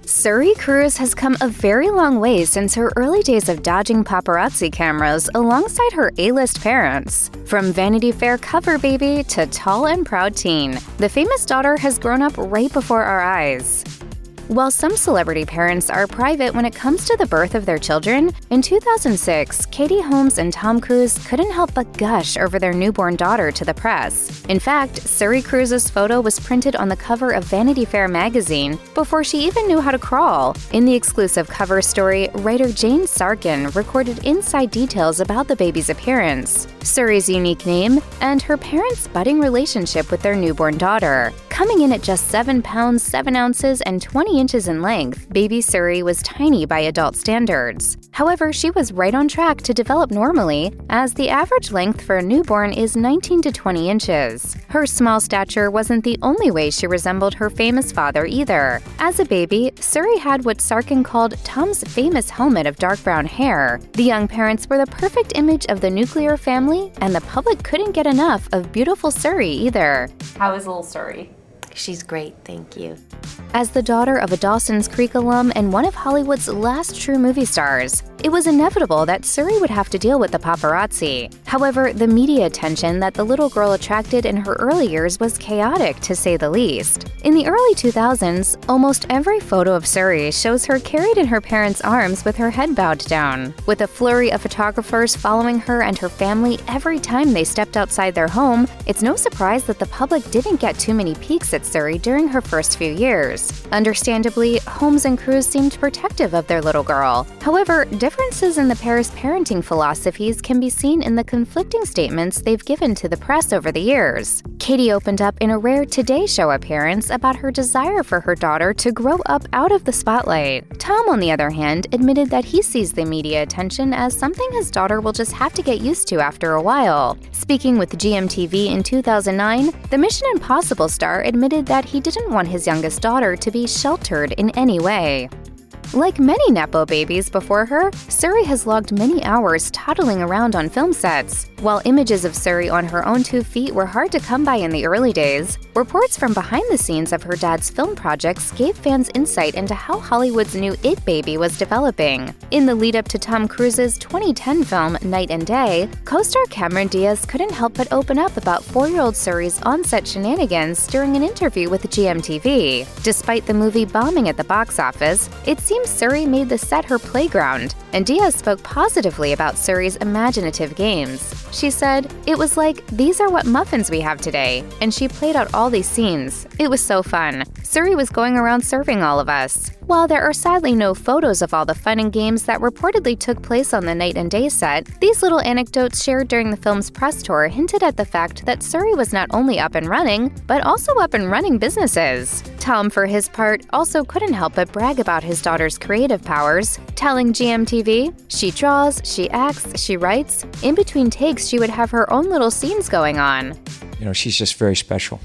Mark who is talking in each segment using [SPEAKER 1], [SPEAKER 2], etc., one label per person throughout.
[SPEAKER 1] Suri Cruise has come a very long way since her early days of dodging paparazzi cameras alongside her A-list parents. From Vanity Fair cover baby to tall and proud teen, the famous daughter has grown up right before our eyes. While some celebrity parents are private when it comes to the birth of their children, in 2006, Katie Holmes and Tom Cruise couldn't help but gush over their newborn daughter to the press. In fact, Suri Cruise's photo was printed on the cover of Vanity Fair magazine before she even knew how to crawl. In the exclusive cover story, writer Jane Sarkin recorded inside details about the baby's appearance, Suri's unique name, and her parents' budding relationship with their newborn daughter. Coming in at just 7 pounds, 7 ounces, and 20 inches in length, baby Suri was tiny by adult standards. However, she was right on track to develop normally, as the average length for a newborn is 19 to 20 inches. Her small stature wasn't the only way she resembled her famous father either. As a baby, Suri had what Sarkin called Tom's famous helmet of dark brown hair. The young parents were the perfect image of the nuclear family, and the public couldn't get enough of beautiful Suri either.
[SPEAKER 2] How is little Suri?
[SPEAKER 3] She's great, thank you.
[SPEAKER 1] As the daughter of a Dawson's Creek alum and one of Hollywood's last true movie stars, it was inevitable that Suri would have to deal with the paparazzi. However, the media attention that the little girl attracted in her early years was chaotic, to say the least. In the early 2000s, almost every photo of Suri shows her carried in her parents' arms with her head bowed down. With a flurry of photographers following her and her family every time they stepped outside their home, it's no surprise that the public didn't get too many peeks at Suri during her first few years. Understandably, Holmes and Cruise seemed protective of their little girl. However, differences in the pair's parenting philosophies can be seen in the conflicting statements they've given to the press over the years. Katie opened up in a rare Today Show appearance about her desire for her daughter to grow up out of the spotlight. Tom, on the other hand, admitted that he sees the media attention as something his daughter will just have to get used to after a while. Speaking with GMTV in 2009, the Mission Impossible star admitted that he didn't want his youngest daughter to be sheltered in any way. Like many Nepo babies before her, Suri has logged many hours toddling around on film sets. While images of Suri on her own 2 feet were hard to come by in the early days, reports from behind the scenes of her dad's film projects gave fans insight into how Hollywood's new It baby was developing. In the lead-up to Tom Cruise's 2010 film Night and Day, co-star Cameron Diaz couldn't help but open up about 4-year-old Suri's on-set shenanigans during an interview with GMTV. Despite the movie bombing at the box office, it seems Suri made the set her playground, and Diaz spoke positively about Suri's imaginative games. She said, "It was like, these are what muffins we have today," and she played out all these scenes. It was so fun. Suri was going around serving all of us. While there are sadly no photos of all the fun and games that reportedly took place on the Night and Day set, these little anecdotes shared during the film's press tour hinted at the fact that Suri was not only up and running, but also up and running businesses. Tom, for his part, also couldn't help but brag about his daughter's creative powers, telling GMTV, "She draws, she acts, she writes. In between takes, she would have her own little scenes going on."
[SPEAKER 4] She's just very special.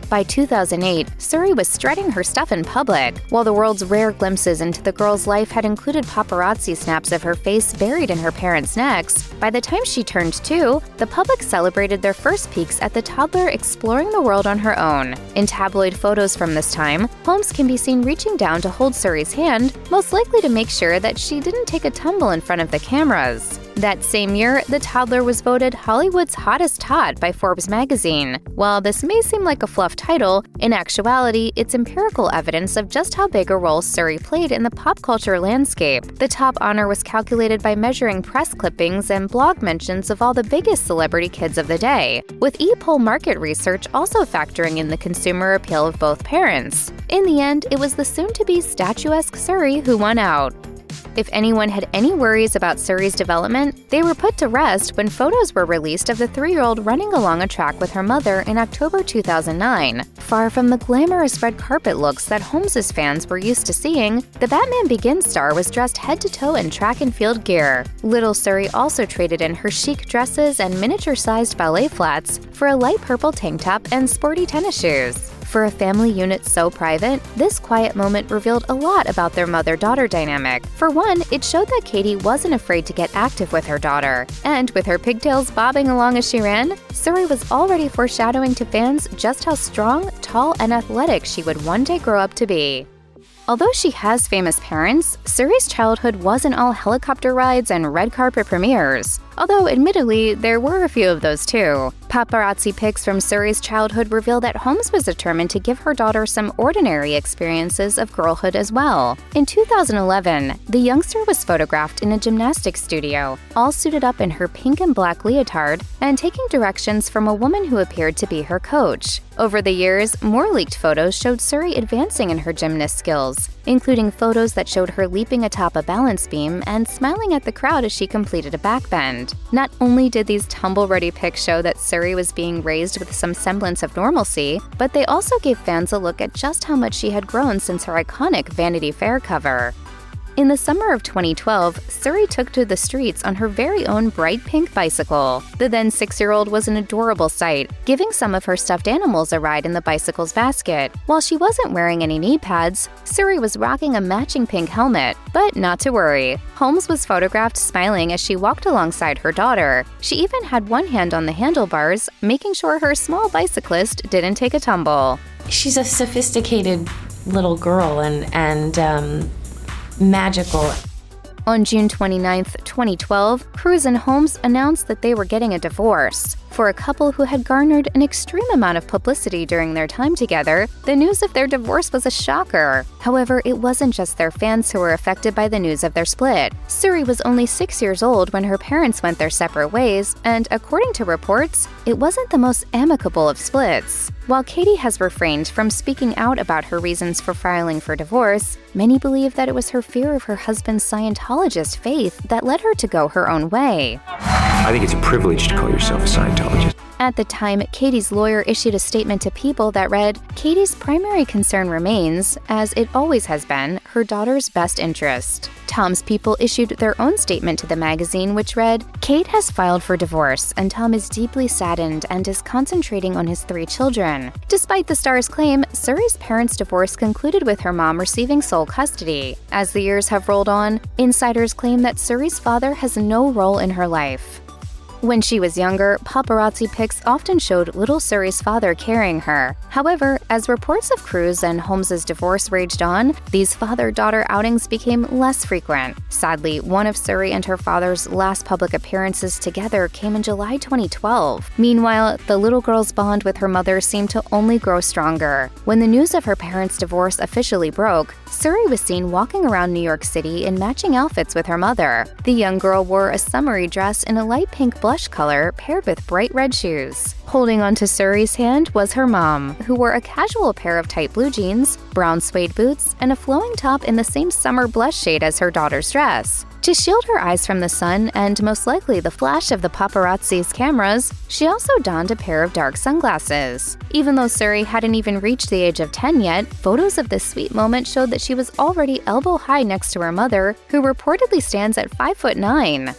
[SPEAKER 1] By 2008, Suri was strutting her stuff in public. While the world's rare glimpses into the girl's life had included paparazzi snaps of her face buried in her parents' necks, by the time she turned 2, the public celebrated their first peeks at the toddler exploring the world on her own. In tabloid photos from this time, Holmes can be seen reaching down to hold Suri's hand, most likely to make sure that she didn't take a tumble in front of the cameras. That same year, the toddler was voted Hollywood's hottest tot by Forbes magazine. While this may seem like a fluff title, in actuality, it's empirical evidence of just how big a role Suri played in the pop culture landscape. The top honor was calculated by measuring press clippings and blog mentions of all the biggest celebrity kids of the day, with e-poll market research also factoring in the consumer appeal of both parents. In the end, it was the soon-to-be statuesque Suri who won out. If anyone had any worries about Suri's development, they were put to rest when photos were released of the 3-year-old running along a track with her mother in October 2009. Far from the glamorous red carpet looks that Holmes' fans were used to seeing, the Batman Begins star was dressed head to toe in track and field gear. Little Suri also traded in her chic dresses and miniature-sized ballet flats for a light purple tank top and sporty tennis shoes. For a family unit so private, this quiet moment revealed a lot about their mother-daughter dynamic. For one, it showed that Katie wasn't afraid to get active with her daughter. And with her pigtails bobbing along as she ran, Suri was already foreshadowing to fans just how strong, tall, and athletic she would one day grow up to be. Although she has famous parents, Suri's childhood wasn't all helicopter rides and red carpet premieres. Although, admittedly, there were a few of those too. Paparazzi pics from Suri's childhood reveal that Holmes was determined to give her daughter some ordinary experiences of girlhood as well. In 2011, the youngster was photographed in a gymnastics studio, all suited up in her pink and black leotard and taking directions from a woman who appeared to be her coach. Over the years, more leaked photos showed Suri advancing in her gymnast skills, including photos that showed her leaping atop a balance beam and smiling at the crowd as she completed a backbend. Not only did these tumble-ready pics show that Suri was being raised with some semblance of normalcy, but they also gave fans a look at just how much she had grown since her iconic Vanity Fair cover. In the summer of 2012, Suri took to the streets on her very own bright pink bicycle. The then 6-year-old was an adorable sight, giving some of her stuffed animals a ride in the bicycle's basket. While she wasn't wearing any knee pads, Suri was rocking a matching pink helmet. But not to worry. Holmes was photographed smiling as she walked alongside her daughter. She even had one hand on the handlebars, making sure her small bicyclist didn't take a tumble.
[SPEAKER 3] She's a sophisticated little girl and magical.
[SPEAKER 1] On June 29, 2012, Cruise and Holmes announced that they were getting a divorce. For a couple who had garnered an extreme amount of publicity during their time together, the news of their divorce was a shocker. However, it wasn't just their fans who were affected by the news of their split. Suri was only 6 years old when her parents went their separate ways, and according to reports, it wasn't the most amicable of splits. While Katie has refrained from speaking out about her reasons for filing for divorce, many believe that it was her fear of her husband's Scientologist faith that led her to go her own way.
[SPEAKER 2] I think it's a privilege to call yourself a Scientologist.
[SPEAKER 1] At the time, Katie's lawyer issued a statement to People that read, "Katie's primary concern remains, as it always has been, her daughter's best interest." Tom's People issued their own statement to the magazine, which read, "Kate has filed for divorce, and Tom is deeply saddened and is concentrating on his 3 children." Despite the star's claim, Suri's parents' divorce concluded with her mom receiving sole custody. As the years have rolled on, insiders claim that Suri's father has no role in her life. When she was younger, paparazzi pics often showed little Suri's father carrying her. However, as reports of Cruise and Holmes' divorce raged on, these father-daughter outings became less frequent. Sadly, one of Suri and her father's last public appearances together came in July 2012. Meanwhile, the little girl's bond with her mother seemed to only grow stronger. When the news of her parents' divorce officially broke, Suri was seen walking around New York City in matching outfits with her mother. The young girl wore a summery dress in a light pink blush color paired with bright red shoes. Holding onto Suri's hand was her mom, who wore a casual pair of tight blue jeans, brown suede boots, and a flowing top in the same summer blush shade as her daughter's dress. To shield her eyes from the sun and most likely the flash of the paparazzi's cameras, she also donned a pair of dark sunglasses. Even though Suri hadn't even reached the age of 10 yet, photos of this sweet moment showed that she was already elbow-high next to her mother, who reportedly stands at 5'9".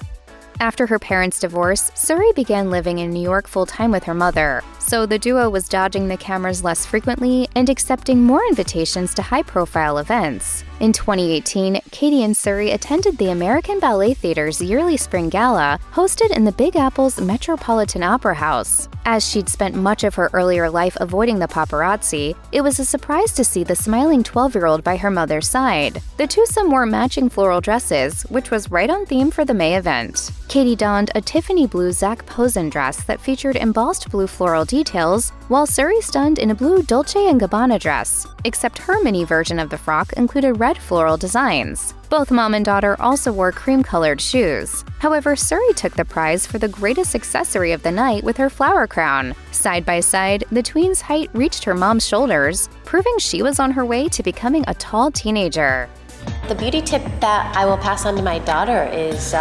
[SPEAKER 1] After her parents' divorce, Suri began living in New York full-time with her mother, so the duo was dodging the cameras less frequently and accepting more invitations to high-profile events. In 2018, Katie and Suri attended the American Ballet Theater's yearly spring gala, hosted in the Big Apple's Metropolitan Opera House. As she'd spent much of her earlier life avoiding the paparazzi, it was a surprise to see the smiling 12-year-old by her mother's side. The twosome wore matching floral dresses, which was right on theme for the May event. Katie donned a Tiffany blue Zac Posen dress that featured embossed blue floral details, while Suri stunned in a blue Dolce & Gabbana dress, except her mini version of the frock included red floral designs. Both mom and daughter also wore cream-colored shoes. However, Suri took the prize for the greatest accessory of the night with her flower crown. Side by side, the tween's height reached her mom's shoulders, proving she was on her way to becoming a tall teenager.
[SPEAKER 3] The beauty tip that I will pass on to my daughter is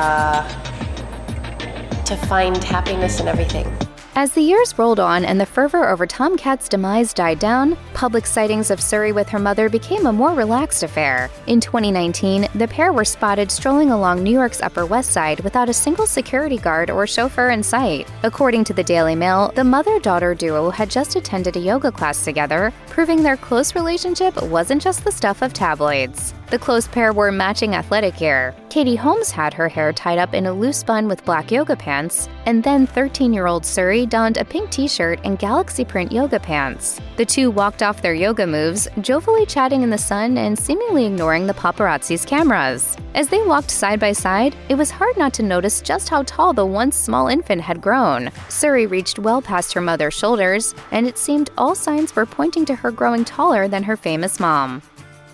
[SPEAKER 3] to find happiness in everything.
[SPEAKER 1] As the years rolled on and the fervor over Tomcat's demise died down, public sightings of Suri with her mother became a more relaxed affair. In 2019, the pair were spotted strolling along New York's Upper West Side without a single security guard or chauffeur in sight. According to the Daily Mail, the mother-daughter duo had just attended a yoga class together, proving their close relationship wasn't just the stuff of tabloids. The close pair wore matching athletic gear. Katie Holmes had her hair tied up in a loose bun with black yoga pants, and then 13-year-old Suri donned a pink t-shirt and galaxy print yoga pants. The two walked off their yoga moves, jovially chatting in the sun and seemingly ignoring the paparazzi's cameras. As they walked side by side, it was hard not to notice just how tall the once small infant had grown. Suri reached well past her mother's shoulders, and it seemed all signs were pointing to her growing taller than her famous mom.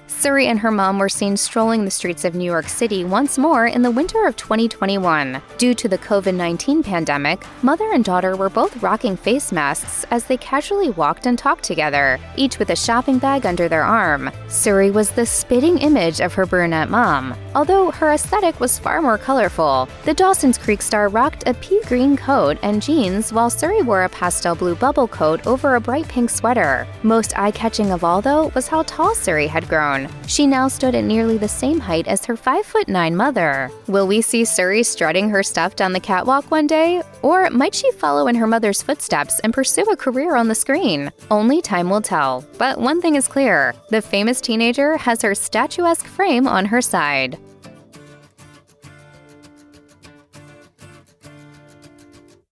[SPEAKER 1] Suri and her mom were seen strolling the streets of New York City once more in the winter of 2021. Due to the COVID-19 pandemic, mother and daughter were both rocking face masks as they casually walked and talked together, each with a shopping bag under their arm. Suri was the spitting image of her brunette mom, although her aesthetic was far more colorful. The Dawson's Creek star rocked a pea green coat and jeans, while Suri wore a pastel blue bubble coat over a bright pink sweater. Most eye-catching of all, though, was how tall Suri had grown. She now stood at nearly the same height as her 5'9" mother. Will we see Suri strutting her stuff down the catwalk one day? Or might she follow in her mother's footsteps and pursue a career on the screen? Only time will tell. But one thing is clear, the famous teenager has her statuesque frame on her side.